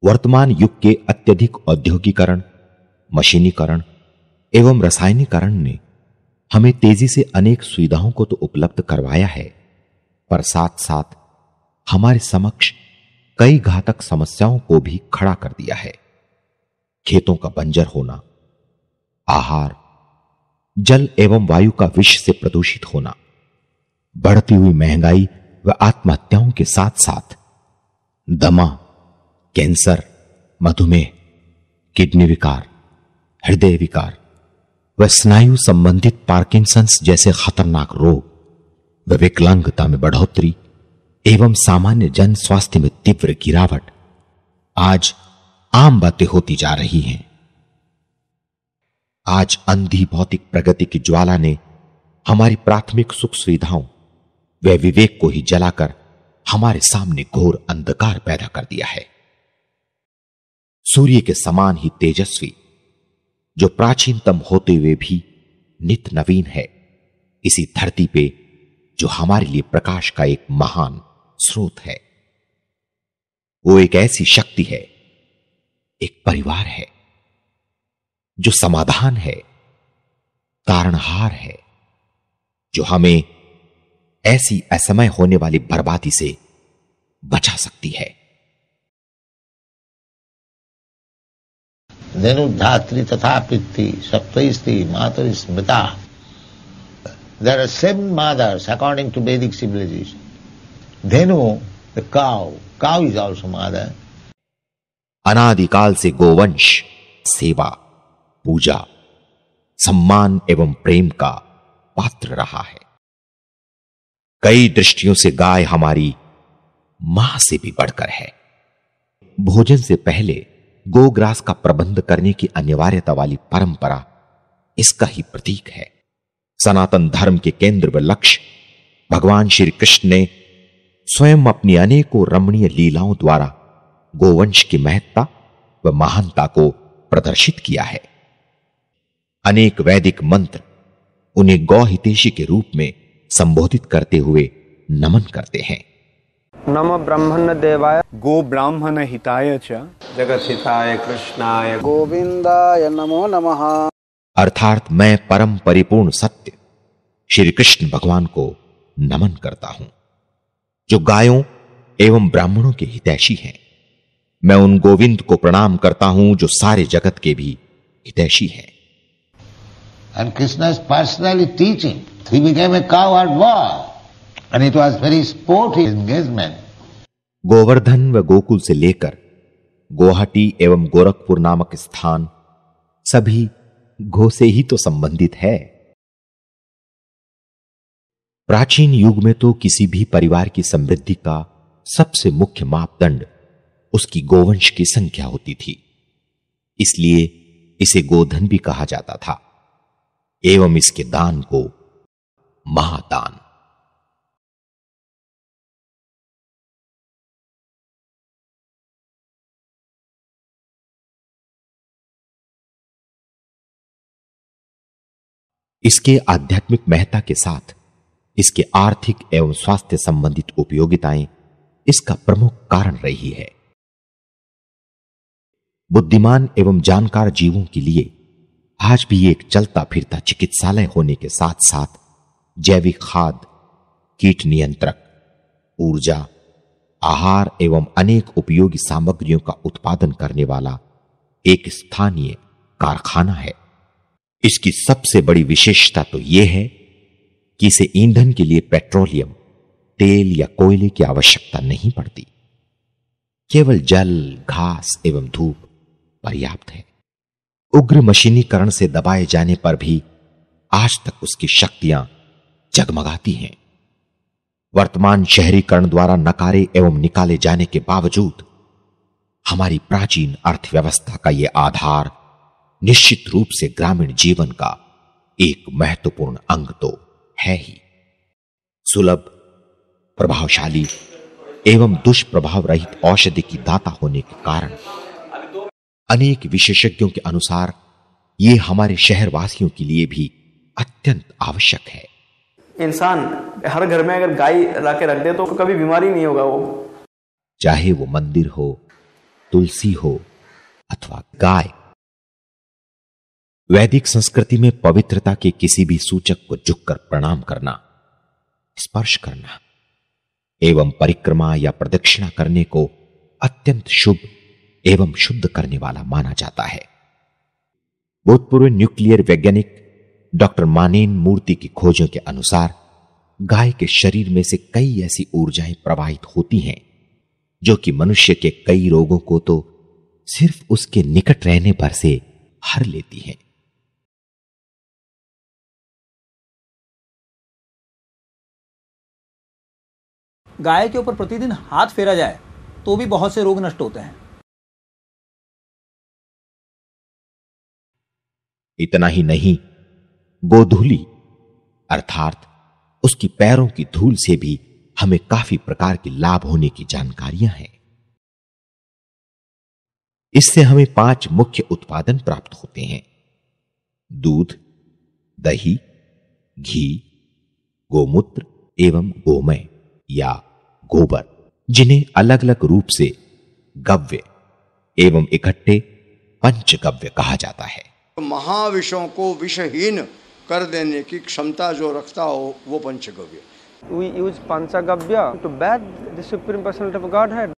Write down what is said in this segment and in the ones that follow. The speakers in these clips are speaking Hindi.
वर्तमान युग के अत्यधिक औद्योगिकरण, मशीनीकरण एवं रासायनिकरण ने हमें तेजी से अनेक सुविधाओं को तो उपलब्ध करवाया है, पर साथ साथ हमारे समक्ष कई घातक समस्याओं को भी खड़ा कर दिया है। खेतों का बंजर होना, आहार, जल एवं वायु का विष से प्रदूषित होना, बढ़ती हुई महंगाई व आत्महत्याओं के साथ साथ दमा, कैंसर, मधुमेह, किडनी विकार, हृदय विकार व स्नायु संबंधित पार्किंसंस जैसे खतरनाक रोग व विकलांगता में बढ़ोतरी एवं सामान्य जन स्वास्थ्य में तीव्र गिरावट आज आम बातें होती जा रही हैं। आज अंधी भौतिक प्रगति की ज्वाला ने हमारी प्राथमिक सुख सुविधाओं व विवेक को ही जलाकर हमारे सामने घोर अंधकार पैदा कर दिया है। सूर्य के समान ही तेजस्वी, जो प्राचीनतम होते हुए भी नित नवीन है, इसी धरती पे जो हमारे लिए प्रकाश का एक महान स्रोत है, वो एक ऐसी शक्ति है, एक परिवार है, जो समाधान है, तारणहार है, जो हमें ऐसी असमय होने वाली बर्बादी से बचा सकती है। धेनु धात्री तथा पितृ सप्तस्त्री मातरि स्मृता। There are 7 mothers according to Vedic civilization. Dhenu, the cow is also mother. अनादिकाल से गोवंश सेवा, पूजा, सम्मान एवं प्रेम का पात्र रहा है। कई दृष्टियों से गाय हमारी मां से भी बढ़कर है। भोजन से पहले गोग्रास का प्रबंध करने की अनिवार्यता वाली परंपरा इसका ही प्रतीक है। सनातन धर्म के केंद्र व लक्ष्य भगवान श्री कृष्ण ने स्वयं अपनी अनेकों रमणीय लीलाओं द्वारा गोवंश की महत्ता व महानता को प्रदर्शित किया है। अनेक वैदिक मंत्र उन्हें गौ हितैषी के रूप में संबोधित करते हुए नमन करते हैं। नमो ब्रह्मण्य देवाय गो ब्राह्मण हिताय च जगत हिताय कृष्णाय गोविंदाय नमो नमः। अर्थात मैं परम परिपूर्ण सत्य श्री कृष्ण भगवान को नमन करता हूं, जो गायों एवं ब्राह्मणों के हितैषी हैं। मैं उन गोविंद को प्रणाम करता हूं जो सारे जगत के भी हितैषी हैं। And Krishna is personally teaching. He became a cow at war, and it was very sporty engagement. Govardhan व गोकुल से लेकर गुवाहाटी एवं गोरखपुर नामक स्थान सभी गो से ही तो संबंधित है। प्राचीन युग में तो किसी भी परिवार की समृद्धि का सबसे मुख्य मापदंड उसकी गोवंश की संख्या होती थी। इसलिए इसे गोधन भी कहा जाता था एवं इसके दान को महादान। इसके आध्यात्मिक महत्ता के साथ इसके आर्थिक एवं स्वास्थ्य संबंधित उपयोगिताएं इसका प्रमुख कारण रही है। बुद्धिमान एवं जानकार जीवों के लिए आज भी एक चलता फिरता चिकित्सालय होने के साथ साथ जैविक खाद, कीट नियंत्रक, ऊर्जा, आहार एवं अनेक उपयोगी सामग्रियों का उत्पादन करने वाला एक स्थानीय कारखाना है। इसकी सबसे बड़ी विशेषता तो यह है कि इसे ईंधन के लिए पेट्रोलियम, तेल या कोयले की आवश्यकता नहीं पड़ती। केवल जल, घास एवं धूप पर्याप्त है। उग्र मशीनीकरण से दबाए जाने पर भी आज तक उसकी शक्तियां जगमगाती हैं। वर्तमान शहरीकरण द्वारा नकारे एवं निकाले जाने के बावजूद हमारी प्राचीन अर्थव्यवस्था का यह आधार निश्चित रूप से ग्रामीण जीवन का एक महत्वपूर्ण अंग तो है ही। सुलभ, प्रभावशाली एवं दुष्प्रभाव रहित औषधि की दाता होने के कारण अनेक विशेषज्ञों के अनुसार यह हमारे शहरवासियों के लिए भी अत्यंत आवश्यक है। इंसान हर घर में अगर गाय लाके रख दे तो कभी बीमारी नहीं होगा। वो चाहे वो मंदिर हो, तुलसी हो अथवा गाय। वैदिक संस्कृति में पवित्रता के किसी भी सूचक को झुककर प्रणाम करना, स्पर्श करना एवं परिक्रमा या प्रदक्षिणा करने को अत्यंत शुभ एवं शुद्ध करने वाला माना जाता है। भूतपूर्व न्यूक्लियर वैज्ञानिक डॉक्टर मानेन मूर्ति की खोजों के अनुसार गाय के शरीर में से कई ऐसी ऊर्जाएं प्रवाहित होती हैं जो कि मनुष्य के कई रोगों को तो सिर्फ उसके निकट रहने पर से हर लेती हैं। गाय के ऊपर प्रतिदिन हाथ फेरा जाए तो भी बहुत से रोग नष्ट होते हैं। इतना ही नहीं, गोधूली अर्थात उसकी पैरों की धूल से भी हमें काफी प्रकार के लाभ होने की जानकारियां हैं। इससे हमें 5 मुख्य उत्पादन प्राप्त होते हैं: दूध, दही, घी, गोमूत्र एवं गोमय या गोबर, जिन्हें अलग अलग रूप से गव्य एवं इकट्ठे पंचगव्य कहा जाता है। महाविषों को विषहीन कर देने की क्षमता जो रखता हो वो पंचगव्य। We use Panchagavya to bathe the Supreme Personality of Godhead.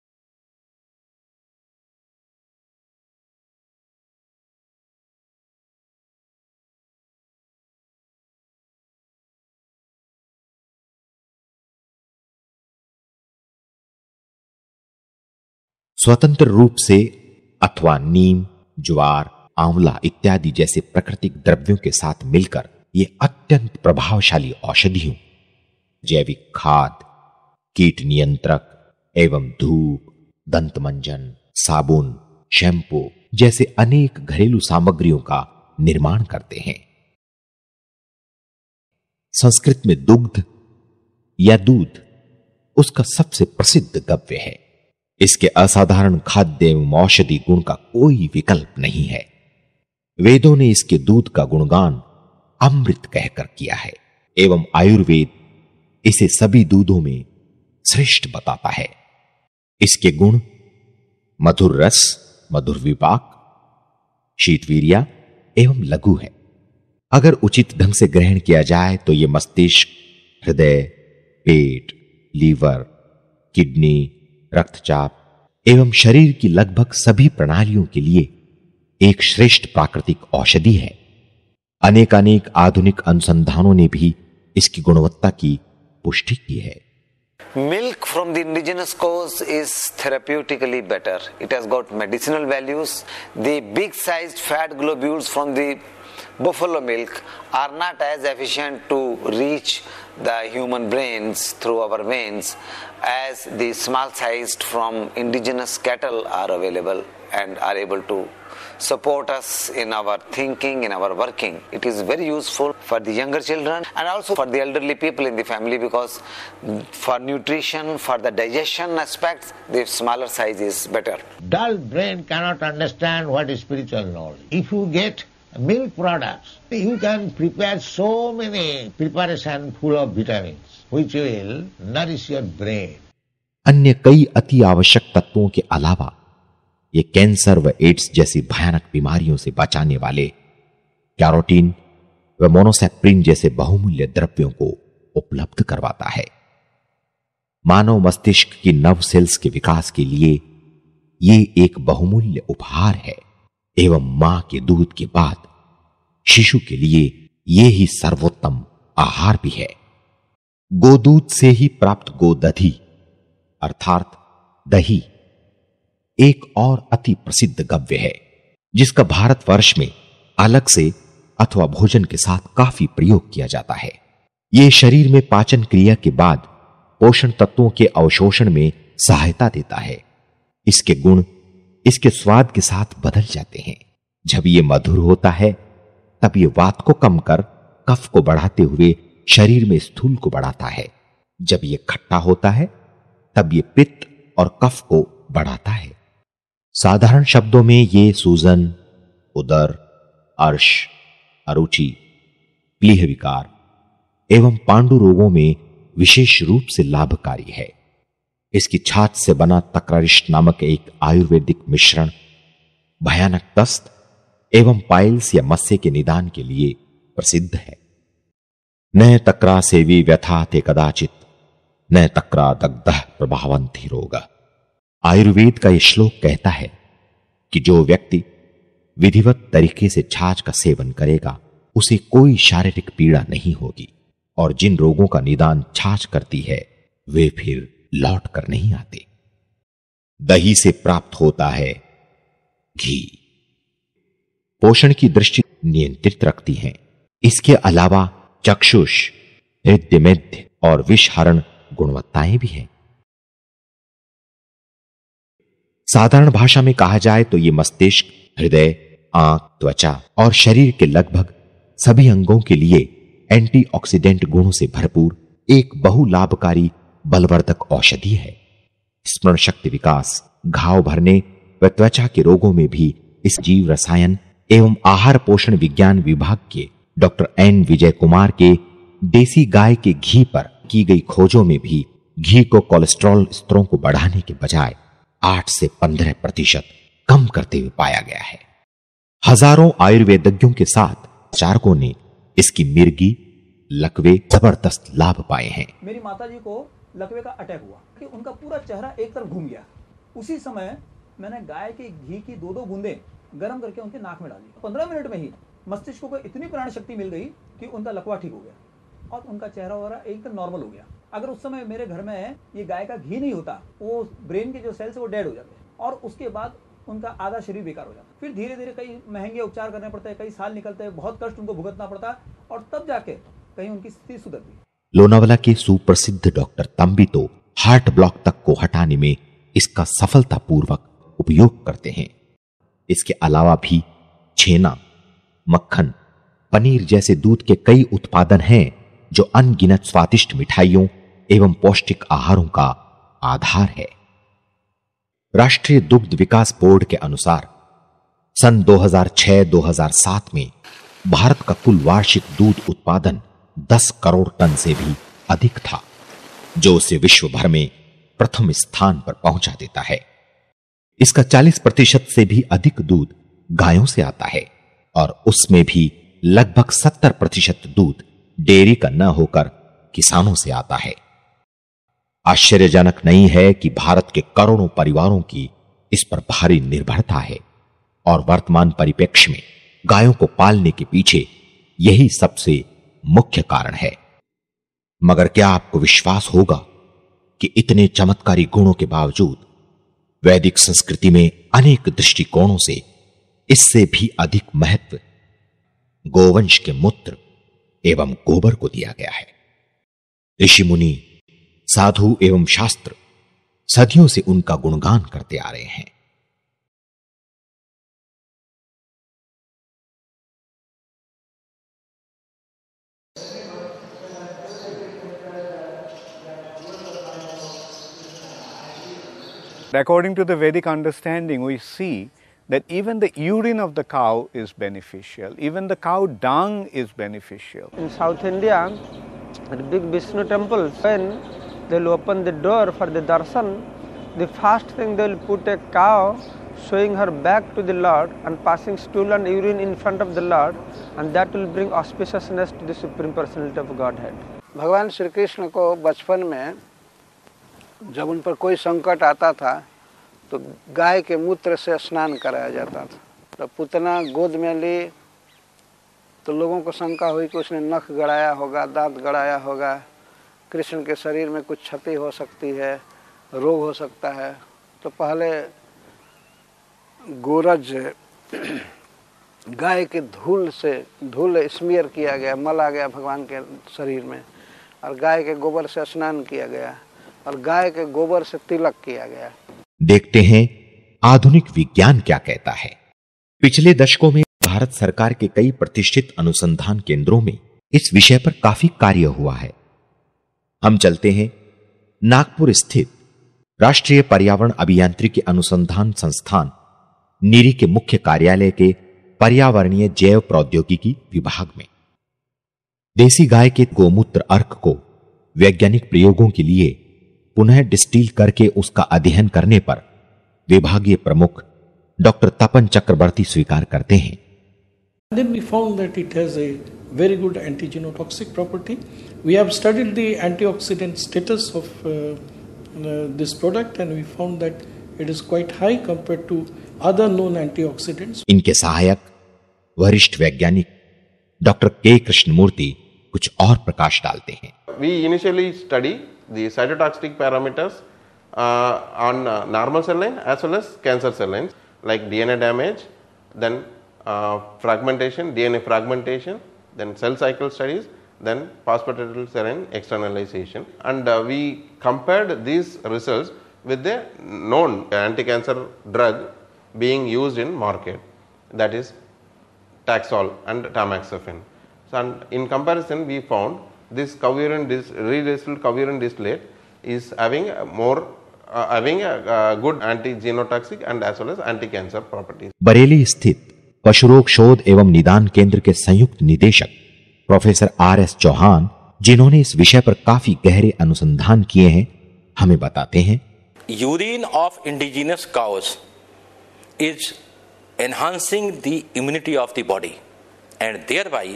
स्वतंत्र रूप से अथवा नीम, ज्वार, आंवला इत्यादि जैसे प्राकृतिक द्रव्यों के साथ मिलकर ये अत्यंत प्रभावशाली औषधियों, जैविक खाद, कीट नियंत्रक एवं धूप, दंतमंजन, साबुन, शैम्पू जैसे अनेक घरेलू सामग्रियों का निर्माण करते हैं। संस्कृत में दुग्ध या दूध उसका सबसे प्रसिद्ध गव्य है। इसके असाधारण खाद्य एवं औषधि गुण का कोई विकल्प नहीं है। वेदों ने इसके दूध का गुणगान अमृत कहकर किया है एवं आयुर्वेद इसे सभी दूधों में श्रेष्ठ बताता है। इसके गुण मधुर रस, मधुर विपाक, शीतवीर्या एवं लघु है। अगर उचित ढंग से ग्रहण किया जाए तो यह मस्तिष्क, हृदय, पेट, लीवर, किडनी, रक्तचाप एवं शरीर की लगभग सभी प्रणालियों के लिए एक श्रेष्ठ प्राकृतिक औषधि है। अनेकानेक आधुनिक अनुसंधानों ने भी इसकी गुणवत्ता की पुष्टि की है। Milk from the indigenous cows is therapeutically better. It has got medicinal values. The big-sized fat globules from the buffalo milk are not as efficient to reach the human brains through our veins as the small-sized from indigenous cattle are available and are able to support us in our thinking, in our working. It is very useful for the younger children and also for the elderly people in the family because for nutrition, for the digestion aspects, the smaller size is better. Dull brain cannot understand what is spiritual knowledge. If you get milk products, you can prepare so many preparation full of vitamins which will nourish your brain. अन्य कई अति आवश्यक तत्वों के अलावा ये कैंसर व एड्स जैसी भयानक बीमारियों से बचाने वाले कैरोटीन व मोनोसैक्रिन जैसे बहुमूल्य द्रव्यों को उपलब्ध करवाता है। मानव मस्तिष्क की नव सेल्स के विकास के लिए ये एक बहुमूल्य उपहार है एवं मां के दूध के बाद शिशु के लिए ये ही सर्वोत्तम आहार भी है। गोदूध से ही प्राप्त गोदधि अर्थात दही एक और अति प्रसिद्ध गव्य है जिसका भारतवर्ष में अलग से अथवा भोजन के साथ काफी प्रयोग किया जाता है। यह शरीर में पाचन क्रिया के बाद पोषण तत्वों के अवशोषण में सहायता देता है। इसके गुण इसके स्वाद के साथ बदल जाते हैं। जब यह मधुर होता है तब यह वात को कम कर कफ को बढ़ाते हुए शरीर में स्थूल को बढ़ाता है। जब यह खट्टा होता है तब यह पित्त और कफ को बढ़ाता है। साधारण शब्दों में ये सूजन, उदर, अर्श, अरुचि, प्लीह विकार एवं पांडु रोगों में विशेष रूप से लाभकारी है। इसकी छाछ से बना तक्रारिष्ट नामक एक आयुर्वेदिक मिश्रण भयानक दस्त एवं पाइल्स या मस्से के निदान के लिए प्रसिद्ध है। न तक्रा सेवी व्यथा ते कदाचित न तक्रा दग्धः प्रभावंती रोग। आयुर्वेद का यह श्लोक कहता है कि जो व्यक्ति विधिवत तरीके से छाछ का सेवन करेगा उसे कोई शारीरिक पीड़ा नहीं होगी, और जिन रोगों का निदान छाछ करती है वे फिर लौट कर नहीं आते। दही से प्राप्त होता है घी, पोषण की दृष्टि नियंत्रित रखती है। इसके अलावा चक्षुष, हृदय और विषहरण गुणवत्ताएं भी हैं। साधारण भाषा में कहा जाए तो ये मस्तिष्क, हृदय, आंख, त्वचा और शरीर के लगभग सभी अंगों के लिए एंटीऑक्सीडेंट गुणों से भरपूर एक बहुलाभकारी बलवर्धक औषधि है। स्मरण शक्ति विकास, घाव भरने व त्वचा के रोगों में भी इस जीव रसायन एवं आहार पोषण विज्ञान विभाग के डॉक्टर एन विजय कुमार के देसी गाय के घी पर की गई खोजों में भी घी को कोलेस्ट्रॉल स्तरों को बढ़ाने के बजाय 8 से 15% कम करते हुए पाया गया है। हजारों आयुर्वेदज्ञों के साथ चारकों ने इसकी मिर्गी, लकवे जबरदस्त लाभ पाए हैं। मेरी माताजी को लकवे का अटैक हुआ कि उनका पूरा चेहरा एक तरफ घूम गया। उसी समय मैंने गाय के घी की 2-2 बूंदें गर्म करके उनके नाक में डाली। 15 मिनट में ही मस्तिष्क को इतनी प्राण शक्ति मिल गई कि उनका लकवा ठीक हो गया और उनका चेहरा वगैरह एकदम नॉर्मल हो गया। अगर उस समय मेरे घर में ये गाय का घी नहीं होता, वो ब्रेन के जो सेल्स वो डेड हो जाते और उसके बाद उनका आधा शरीर बेकार हो जाता। फिर धीरे धीरे कई महंगे उपचार करने पड़ते हैं, कई साल निकलते हैं, बहुत कष्ट उनको भुगतना पड़ता और तब जाके कहीं उनकी स्थिति सुधरती। लोनावला के सुप्रसिद्ध डॉक्टर तंबी तो हार्ट ब्लॉक तक को हटाने में इसका सफलतापूर्वक उपयोग करते हैं। इसके अलावा भी छेना, मक्खन, पनीर जैसे दूध के कई उत्पादन हैं जो अनगिनत स्वादिष्ट मिठाइयों एवं पौष्टिक आहारों का आधार है। राष्ट्रीय दुग्ध विकास बोर्ड के अनुसार सन 2006-2007 में भारत का कुल वार्षिक दूध उत्पादन 10 करोड़ टन से भी अधिक था, जो उसे विश्व भर में प्रथम स्थान पर पहुंचा देता है। इसका 40% से भी अधिक दूध गायों से आता है और उसमें भी लगभग 70% दूध डेयरी का न होकर किसानों से आता है। आश्चर्यजनक नहीं है कि भारत के करोड़ों परिवारों की इस पर भारी निर्भरता है और वर्तमान परिप्रेक्ष्य में गायों को पालने के पीछे यही सबसे मुख्य कारण है। मगर क्या आपको विश्वास होगा कि इतने चमत्कारी गुणों के बावजूद वैदिक संस्कृति में अनेक दृष्टिकोणों से इससे भी अधिक महत्व गोवंश के मूत्र एवं गोबर को दिया गया है। ऋषि मुनि, साधु एवं शास्त्र सदियों से उनका गुणगान करते आ रहे हैं। According to the Vedic understanding, we see that even the urine of the cow is beneficial, even the cow dung is beneficial. In South India, at big Vishnu temples, when they'll open the door for the darshan, the first thing they'll put a cow showing her back to the Lord and passing stool and urine in front of the Lord, and that will bring auspiciousness to the Supreme Personality of Godhead. भगवान श्री कृष्ण को बचपन में जब उन पर कोई संकट आता था तो गाय के मूत्र से स्नान कराया जाता था। तो पुतना गोद में ली तो लोगों को शंका हुई कि उसने नख गड़ाया होगा, दांत गड़ाया होगा, कृष्ण के शरीर में कुछ क्षति हो सकती है, रोग हो सकता है। तो पहले गोरज गाय के धूल स्मीयर किया गया, मला गया भगवान के शरीर में, और गाय के गोबर से स्नान किया गया और गाय के गोबर से तिलक किया गया। देखते हैं आधुनिक विज्ञान क्या कहता है। पिछले दशकों में भारत सरकार के कई प्रतिष्ठित अनुसंधान केंद्रों में इस विषय पर काफी कार्य हुआ है। हम चलते हैं नागपुर स्थित राष्ट्रीय पर्यावरण अभियांत्रिकी अनुसंधान संस्थान नीरी के मुख्य कार्यालय के पर्यावरणीय जैव प्रौद्योगिकी विभाग में। देसी गाय के गोमूत्र अर्क को वैज्ञानिक प्रयोगों के लिए पुनः डिस्टिल करके उसका अध्ययन करने पर विभागीय प्रमुख डॉक्टर तपन चक्रवर्ती स्वीकार करते हैं। Then we found that it has a very good anti-genotoxic property. We have studied the antioxidant status of this product and we found that it is quite high compared to other known antioxidants. इनके सहायक वरिष्ठ वैज्ञानिक डॉक्टर के कृष्णमूर्ति कुछ और प्रकाश डालते हैं। We initially study the cytotoxic parameters on normal cell line as well as cancer cell lines, like DNA damage, then fragmentation, DNA fragmentation, then cell cycle studies, then phosphatidylserine externalization, and we compared these results with the known anti-cancer drug being used in market, that is Taxol and Tamoxifen. So, and in comparison, we found this redistilled coherent distillate is having a good anti-genotoxic and as well as anti-cancer properties. Bareilly स्थित पशुरोग शोध एवं निदान केंद्र के संयुक्त निदेशक प्रोफेसर आर.एस. चौहान, जिन्होंने इस विषय पर काफी गहरे अनुसंधान किए हैं, हमें बताते हैं। Urine of indigenous cows is enhancing the immunity of the body and thereby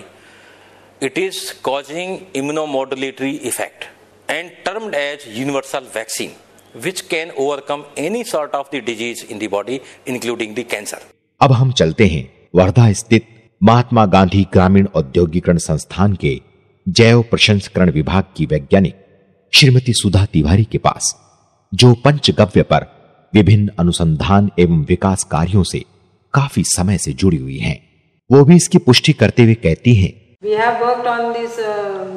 it is causing immunomodulatory effect and termed as universal vaccine which can overcome any sort of the disease in the body including the cancer. अब हम चलते हैं वर्धा स्थित महात्मा गांधी ग्रामीण औद्योगिकरण संस्थान के जैव प्रसंस्करण विभाग की वैज्ञानिक श्रीमती सुधा तिवारी के पास, जो पंचगव्य पर विभिन्न अनुसंधान एवं विकास कार्यों से काफी समय से जुड़ी हुई हैं। वो भी इसकी पुष्टि करते हुए कहती हैं, We have worked on this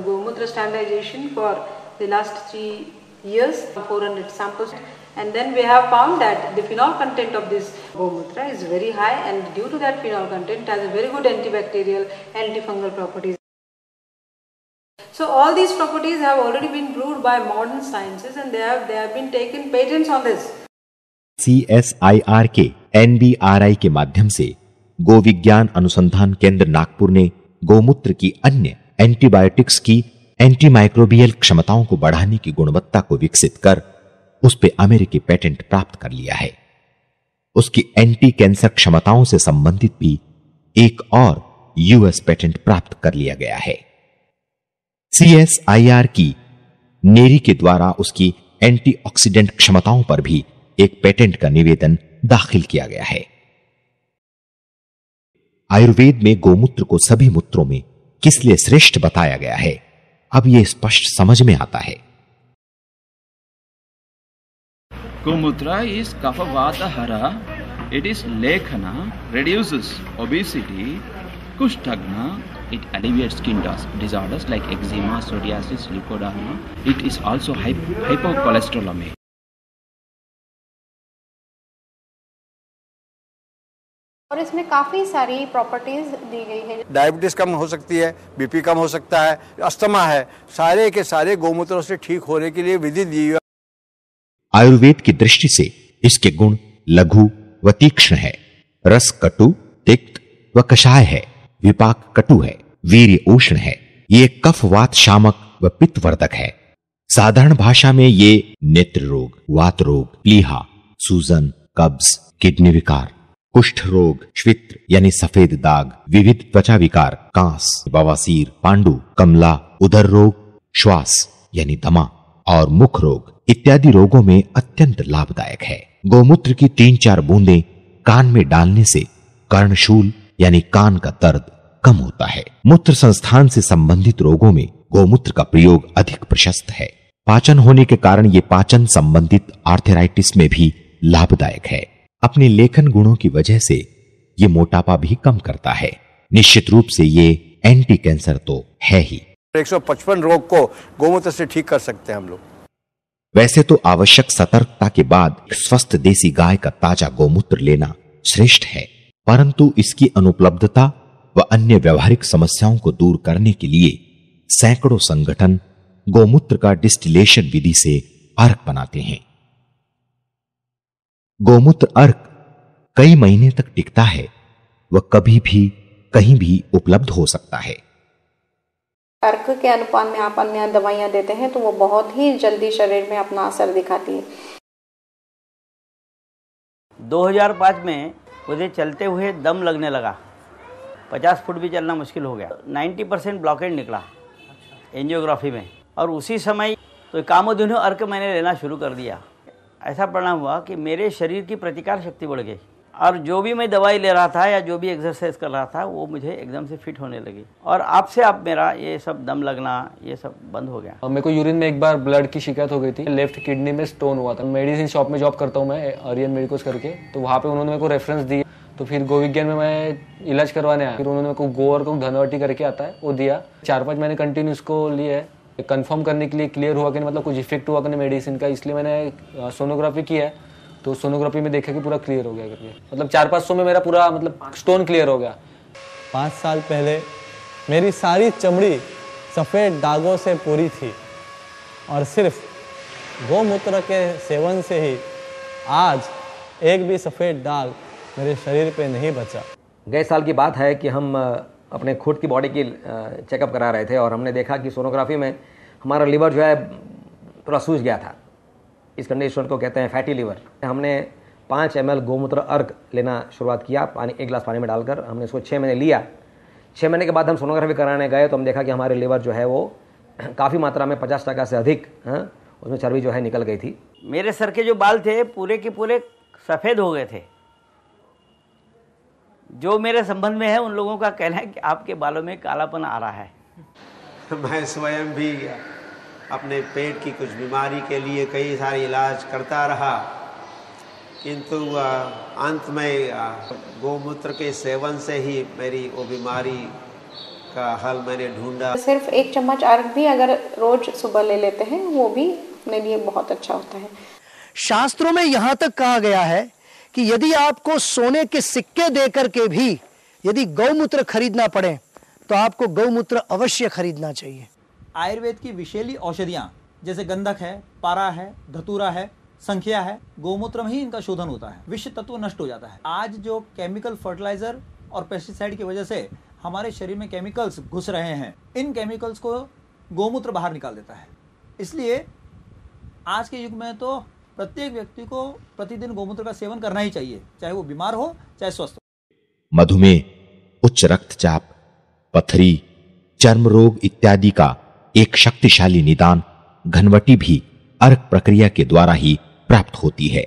Gomutra standardization for the last 3 years, 400 samples, and then we have found that the phenol content of this Gomutra is very high, and due to that phenol content has a very good antibacterial, antifungal properties. So all these properties have already been proved by modern sciences and they have been taken patents on this. CSIR के NBRI के माध्यम से गो विज्ञान अनुसंधान केंद्र नागपुर ने गोमूत्र की अन्य एंटीबायोटिक्स की एंटीमाइक्रोबियल क्षमताओं को बढ़ाने की गुणवत्ता को विकसित कर उस पे अमेरिकी पेटेंट प्राप्त कर लिया है। उसकी एंटी कैंसर क्षमताओं से संबंधित भी एक और यूएस पेटेंट प्राप्त कर लिया गया है। CSIR की नेरी के द्वारा उसकी एंटीऑक्सीडेंट क्षमताओं पर भी एक पेटेंट का निवेदन दाखिल किया गया है। आयुर्वेद में गोमूत्र को सभी मूत्रों में किस लिए श्रेष्ठ बताया गया है, अब यह स्पष्ट समझ में आता है। Gomutra is Kaphavata hara. It is lekhana, reduces obesity, kushtagna. It alleviates skin disorders like eczema, psoriasis, leukoderma. It is also hypocholesterolemic. और इसमें काफी सारी प्रॉपर्टीज दी गई है। डायबिटीज कम हो सकती है, बीपी कम हो सकता है, अस्थमा है, सारे के सारे गोमूत्रों से ठीक होने के लिए विधि दी है। आयुर्वेद की दृष्टि से इसके गुण लघु व तीक्ष्ण है, रस कटु, तिक्त व कषाय है, विपाक कटु है, वीर्य उष्ण है, ये कफ वात शामक व पित्तवर्धक है। साधारण भाषा में ये नेत्र रोग, वात रोग, प्लीहा, सूजन, कब्ज, किडनी विकार, कुष्ठ रोग, श्वित्र यानी सफेद दाग, विविध त्वचा विकार, कांस, बवासीर, पांडु, कमला, उदर रोग, श्वास यानी दमा और मुख रोग इत्यादि रोगों में अत्यंत लाभदायक है। गोमूत्र की 3-4 बूंदें कान में डालने से कर्णशूल यानी कान का दर्द कम होता है। मूत्र संस्थान से संबंधित रोगों में गोमूत्र का प्रयोग अधिक प्रशस्त है। पाचन होने के कारण ये पाचन संबंधित आर्थराइटिस में भी लाभदायक है। अपने लेखन गुणों की वजह से ये मोटापा भी कम करता है। निश्चित रूप से ये एंटी कैंसर तो है ही। 155 रोग को गोमूत्र से ठीक कर सकते हैं हम लोग। वैसे तो आवश्यक सतर्कता के बाद स्वस्थ देसी गाय का ताजा गोमूत्र लेना श्रेष्ठ है, परंतु इसकी अनुपलब्धता व अन्य व्यवहारिक समस्याओं को दूर करने के लिए सैकड़ों संगठन गोमूत्र का डिस्टिलेशन विधि से अर्क बनाते हैं। गोमूत्र अर्क कई महीने तक टिकता है व कभी भी कहीं भी उपलब्ध हो सकता है। अर्क के अनुपान में आप अन्य दवाइयाँ देते हैं तो वो बहुत ही जल्दी शरीर में अपना असर दिखाती है। 2005 में मुझे चलते हुए दम लगने लगा, 50 फुट भी चलना मुश्किल हो गया, 90% ब्लॉकेज निकला एंजियोग्राफी में, और उसी समय तो कामधेनु अर्क मैंने लेना शुरू कर दिया। ऐसा परिणाम हुआ कि मेरे शरीर की प्रतिकार शक्ति बढ़ गई और जो भी मैं दवाई ले रहा था या जो भी एक्सरसाइज कर रहा था वो मुझे एकदम से फिट होने लगी, और आपसे आप मेरा ये सब दम लगना ये सब बंद हो गया। मेरे को यूरिन में एक बार ब्लड की शिकायत हो गई थी, लेफ्ट किडनी में स्टोन हुआ था। मेडिसिन शॉप में जॉब करता हूँ मैं, आर्यन मेडिकोस करके, तो वहाँ पे उन्होंने मेरे को रेफरेंस दी। तो फिर गोविज्ञान में मैं इलाज करवाने आया, फिर उन्होंने मेरे को गो और धनवटी करके आता है वो दिया। 4-5 महीने कंटिन्यू उसको लिए, कंफर्म करने के लिए क्लियर हुआ कि नहीं, मतलब कुछ इफेक्ट हुआ कि नहीं मेडिसिन का, इसलिए मैंने सोनोग्राफी की है। तो सोनोग्राफी में देखा कि पूरा क्लियर हो गया करके, मतलब 400-500 में मेरा पूरा मतलब स्टोन क्लियर हो गया। 5 साल पहले मेरी सारी चमड़ी सफ़ेद दागों से पूरी थी और सिर्फ गौमूत्र के सेवन से ही आज एक भी सफ़ेद दाग मेरे शरीर पे नहीं बचा। गए साल की बात है कि हम अपने खुद की बॉडी की चेकअप करा रहे थे और हमने देखा कि सोनोग्राफी में हमारा लिवर जो है थोड़ा सूज गया था। इस कंडीशन को कहते हैं फैटी लिवर। हमने 5 ml गोमूत्र अर्क लेना शुरुआत किया, पानी 1 गिलास पानी में डालकर। हमने इसको 6 महीने लिया। 6 महीने के बाद हम सोनोग्राफी कराने गए तो हम देखा कि हमारे लिवर जो है वो काफ़ी मात्रा में 50% से अधिक उसमें चर्बी जो है निकल गई थी। मेरे सर के जो बाल थे पूरे के पूरे सफ़ेद हो गए थे। जो मेरे संबंध में है उन लोगों का कहना है कि आपके बालों में कालापन आ रहा है। मैं स्वयं भी अपने पेट की कुछ बीमारी के लिए कई सारे इलाज करता रहा, किंतु अंत में गोमूत्र के सेवन से ही मेरी वो बीमारी का हल मैंने ढूंढा। सिर्फ 1 चम्मच अर्क भी अगर रोज सुबह ले लेते हैं वो भी अपने लिए बहुत अच्छा होता है। शास्त्रों में यहाँ तक कहा गया है कि यदि आपको सोने के सिक्के देकर के भी यदि गौमूत्र खरीदना पड़े तो आपको गौमूत्र अवश्य खरीदना चाहिए। आयुर्वेद की विषैली औषधियाँ जैसे गंधक है, पारा है, धतूरा है, संख्या है, गौमूत्र में ही इनका शोधन होता है, विष तत्व नष्ट हो जाता है। आज जो केमिकल फर्टिलाइजर और पेस्टिसाइड की वजह से हमारे शरीर में केमिकल्स घुस रहे हैं, इन केमिकल्स को गौमूत्र बाहर निकाल देता है। इसलिए आज के युग में तो प्रत्येक व्यक्ति को प्रतिदिन गौमूत्र का सेवन करना ही चाहिए, चाहे वो बीमार हो चाहे स्वस्थ हो। मधुमेह, उच्च रक्तचाप, पथरी, चर्म रोग इत्यादि का एक शक्तिशाली निदान घनवटी भी अर्क प्रक्रिया के द्वारा ही प्राप्त होती है।